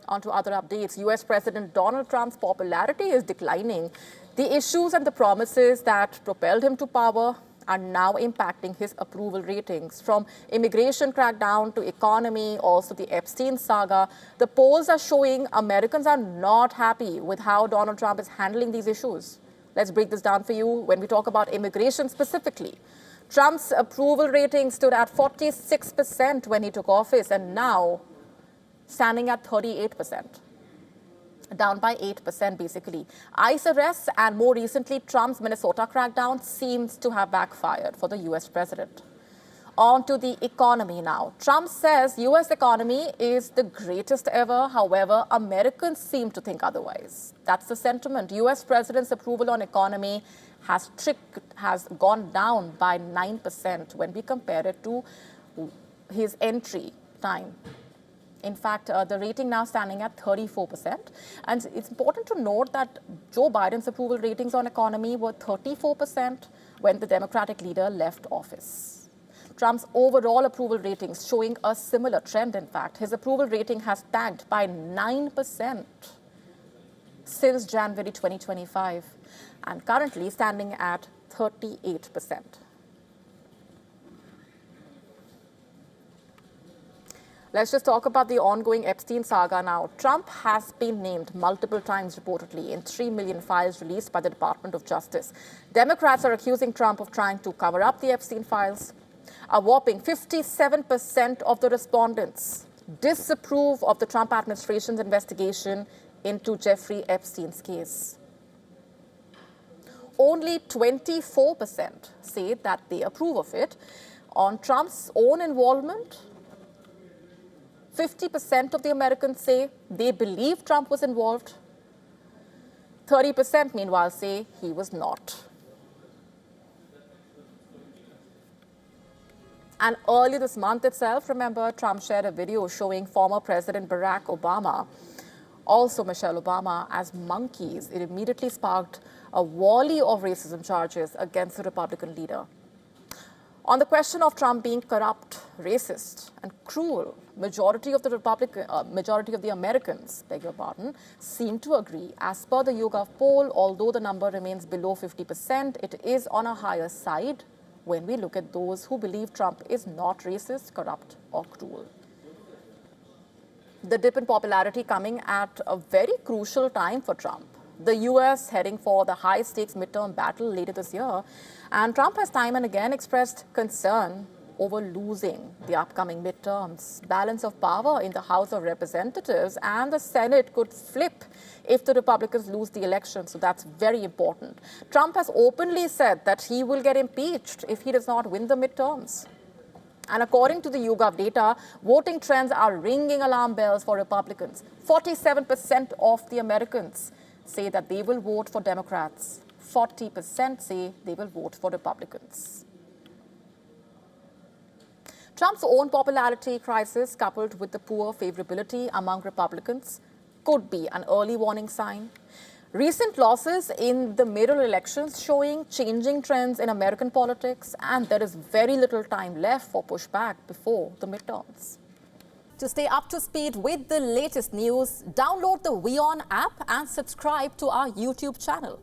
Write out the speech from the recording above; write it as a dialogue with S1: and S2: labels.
S1: On to other updates. US President Donald Trump's popularity is declining. The issues and the promises that propelled him to power are now impacting his approval ratings. From immigration crackdown to economy, also the Epstein saga, the polls are showing Americans are not happy with how Donald Trump is handling these issues. Let's break this down for you when we talk about immigration specifically. Trump's approval rating stood at 46% when he took office and now standing at 38%. Down by 8% basically. ICE arrests and more recently Trump's Minnesota crackdown seems to have backfired for the US president. On to the economy now. Trump says US economy is the greatest ever. However, Americans seem to think otherwise. That's the sentiment. US president's approval on economy has gone down by 9% when we compare it to his entry time. In fact, the rating now standing at 34%. And it's important to note that Joe Biden's approval ratings on economy were 34% when the Democratic leader left office. Trump's overall approval ratings showing a similar trend, in fact. His approval rating has tanked by 9% since January 2025 and currently standing at 38%. Let's just talk about the ongoing Epstein saga now. Trump has been named multiple times reportedly in 3 million files released by the Department of Justice. Democrats are accusing Trump of trying to cover up the Epstein files. A whopping 57% of the respondents disapprove of the Trump administration's investigation into Jeffrey Epstein's case. Only 24% say that they approve of it. On Trump's own involvement, 50% of the Americans say they believe Trump was involved. 30% meanwhile say he was not. And early this month itself, remember, Trump shared a video showing former President Barack Obama, also Michelle Obama, as monkeys. It immediately sparked a volley of racism charges against the Republican leader. On the question of Trump being corrupt, racist, and cruel, majority of the Americans, beg your pardon, seem to agree. As per the YouGov poll, although the number remains below 50%, it is on a higher side when we look at those who believe Trump is not racist, corrupt, or cruel. The dip in popularity coming at a very crucial time for Trump. The US heading for the high-stakes midterm battle later this year, and Trump has time and again expressed concern over losing the upcoming midterms. Balance of power in the House of Representatives and the Senate could flip if the Republicans lose the election, so that's very important. Trump has openly said that he will get impeached if he does not win the midterms. And according to the YouGov data, voting trends are ringing alarm bells for Republicans. 47% of the Americans say that they will vote for Democrats. 40% say they will vote for Republicans. Trump's own popularity crisis, coupled with the poor favorability among Republicans, could be an early warning sign. Recent losses in the mayoral elections showing changing trends in American politics, and there is very little time left for pushback before the midterms. To stay up to speed with the latest news, download the WION app and subscribe to our YouTube channel.